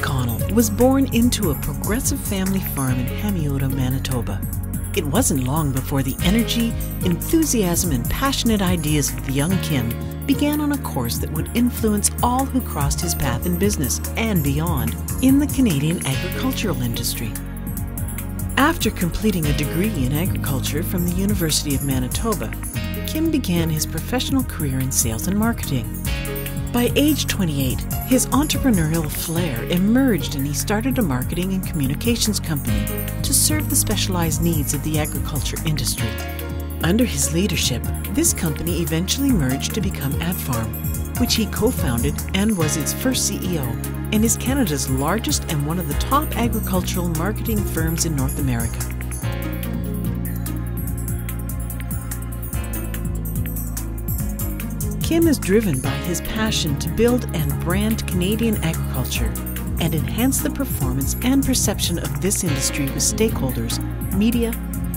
McConnell was born into a progressive family farm in Hamiota, Manitoba. It wasn't long before the energy, enthusiasm, and passionate ideas of the young Kim began on a course that would influence all who crossed his path in business and beyond in the Canadian agricultural industry. After completing a degree in agriculture from the University of Manitoba, Kim began his professional career in sales and marketing. By age 28, his entrepreneurial flair emerged and he started a marketing and communications company to serve the specialized needs of the agriculture industry. Under his leadership, this company eventually merged to become AdFarm, which he co-founded and was its first CEO, and is Canada's largest and one of the top agricultural marketing firms in North America. Kim is driven by his passion to build and brand Canadian agriculture and enhance the performance and perception of this industry with stakeholders, media,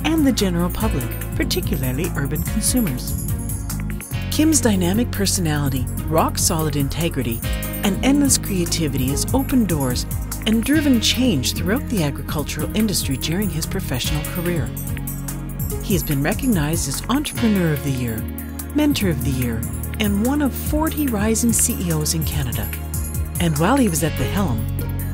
and the general public, particularly urban consumers. Kim's dynamic personality, rock-solid integrity, and endless creativity has opened doors and driven change throughout the agricultural industry during his professional career. He has been recognized as Entrepreneur of the Year, Mentor of the Year, and one of 40 rising CEOs in Canada. And while he was at the helm,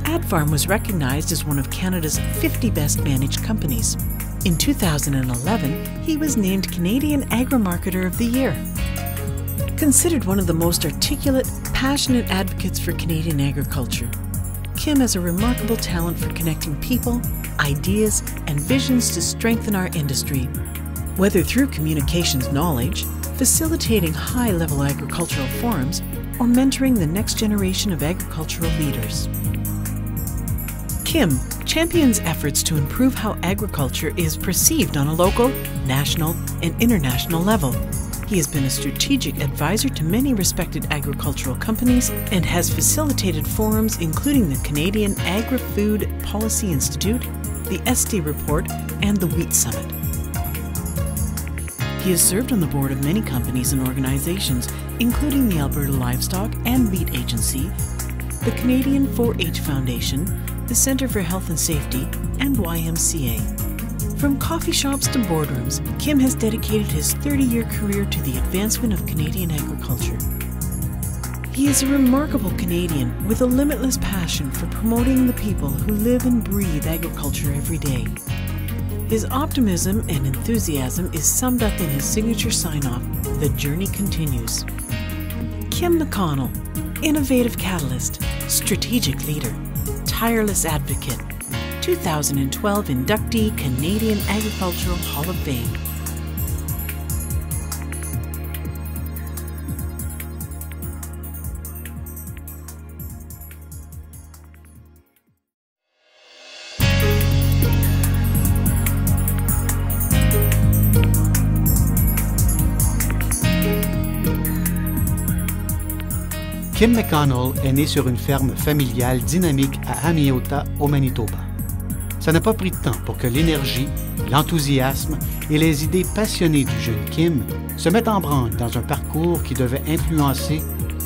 AdFarm was recognized as one of Canada's 50 best managed companies. In 2011, he was named Canadian Agri-Marketer of the Year. Considered one of the most articulate, passionate advocates for Canadian agriculture, Kim has a remarkable talent for connecting people, ideas, and visions to strengthen our industry, whether through communications knowledge, facilitating high-level agricultural forums, or mentoring the next generation of agricultural leaders. Kim champions efforts to improve how agriculture is perceived on a local, national, and international level. He has been a strategic advisor to many respected agricultural companies and has facilitated forums including the Canadian Agri-Food Policy Institute, the SD Report, and the Wheat Summit. He has served on the board of many companies and organizations, including the Alberta Livestock and Meat Agency, the Canadian 4-H Foundation, the Centre for Health and Safety, and YMCA. From coffee shops to boardrooms, Kim has dedicated his 30-year career to the advancement of Canadian agriculture. He is a remarkable Canadian with a limitless passion for promoting the people who live and breathe agriculture every day. His optimism and enthusiasm is summed up in his signature sign-off, "The journey continues." Kim McConnell, innovative catalyst, strategic leader, tireless advocate, 2012 inductee, Canadian Agricultural Hall of Fame. Kim McConnell est né sur une ferme familiale dynamique à Hamiota, au Manitoba. Ça n'a pas pris de temps pour que l'énergie, l'enthousiasme et les idées passionnées du jeune Kim se mettent en branle dans un parcours qui devait influencer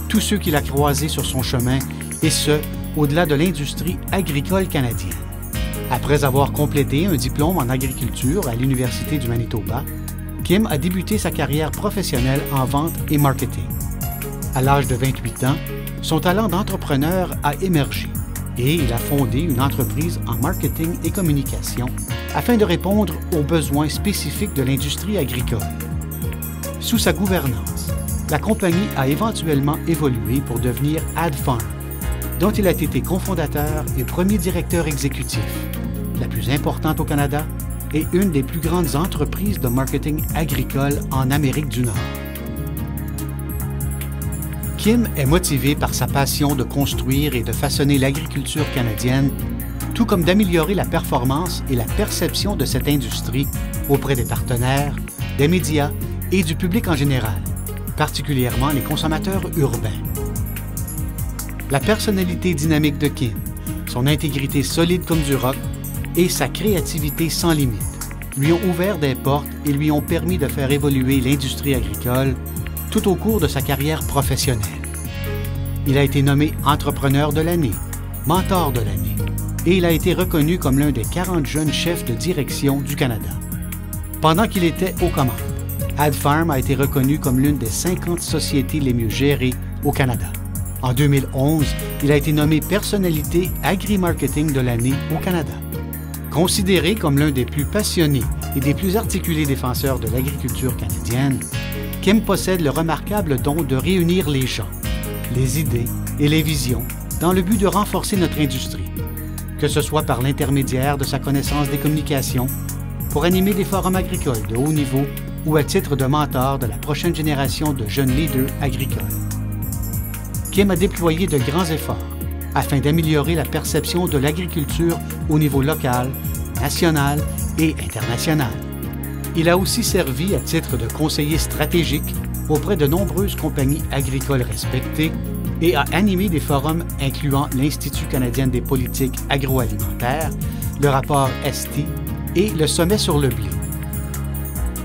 tous ceux qu'il a croisés sur son chemin, et ce, au-delà de l'industrie agricole canadienne. Après avoir complété un diplôme en agriculture à l'Université du Manitoba, Kim a débuté sa carrière professionnelle en vente et marketing. À l'âge de 28 ans, son talent d'entrepreneur a émergé et il a fondé une entreprise en marketing et communication afin de répondre aux besoins spécifiques de l'industrie agricole. Sous sa gouvernance, la compagnie a éventuellement évolué pour devenir AdFarm, dont il a été cofondateur et premier directeur exécutif, la plus importante au Canada et une des plus grandes entreprises de marketing agricole en Amérique du Nord. Kim est motivé par sa passion de construire et de façonner l'agriculture canadienne, tout comme d'améliorer la performance et la perception de cette industrie auprès des partenaires, des médias et du public en général, particulièrement les consommateurs urbains. La personnalité dynamique de Kim, son intégrité solide comme du roc et sa créativité sans limite lui ont ouvert des portes et lui ont permis de faire évoluer l'industrie agricole tout au cours de sa carrière professionnelle. Il a été nommé Entrepreneur de l'année, mentor de l'année et il a été reconnu comme l'un des 40 jeunes chefs de direction du Canada. Pendant qu'il était aux commandes, AdFarm a été reconnu comme l'une des 50 sociétés les mieux gérées au Canada. En 2011, il a été nommé personnalité agri-marketing de l'année au Canada. Considéré comme l'un des plus passionnés et des plus articulés défenseurs de l'agriculture canadienne, Kim possède le remarquable don de réunir les gens, les idées et les visions dans le but de renforcer notre industrie, que ce soit par l'intermédiaire de sa connaissance des communications, pour animer des forums agricoles de haut niveau ou à titre de mentor de la prochaine génération de jeunes leaders agricoles. Kim a déployé de grands efforts afin d'améliorer la perception de l'agriculture au niveau local, national et international. Il a aussi servi à titre de conseiller stratégique auprès de nombreuses compagnies agricoles respectées et a animé des forums incluant l'Institut canadien des politiques agroalimentaires, le rapport ST et le Sommet sur le blé.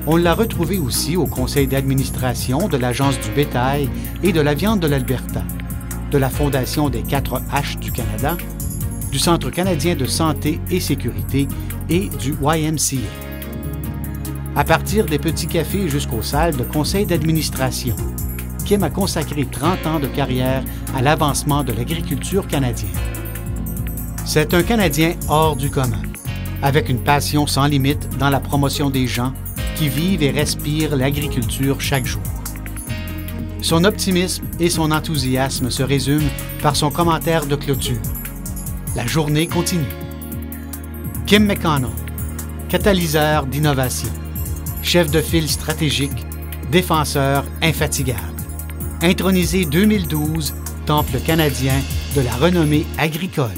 On l'a retrouvé aussi au conseil d'administration de l'Agence du bétail et de la viande de l'Alberta, de la Fondation des 4 H du Canada, du Centre canadien de santé et sécurité et du YMCA. À partir des petits cafés jusqu'aux salles de conseil d'administration, Kim a consacré 30 ans de carrière à l'avancement de l'agriculture canadienne. C'est un Canadien hors du commun, avec une passion sans limite dans la promotion des gens qui vivent et respirent l'agriculture chaque jour. Son optimisme et son enthousiasme se résument par son commentaire de clôture. La journée continue. Kim McConnell, catalyseur d'innovation, chef de file stratégique, défenseur infatigable. Intronisé 2012, temple canadien de la renommée agricole.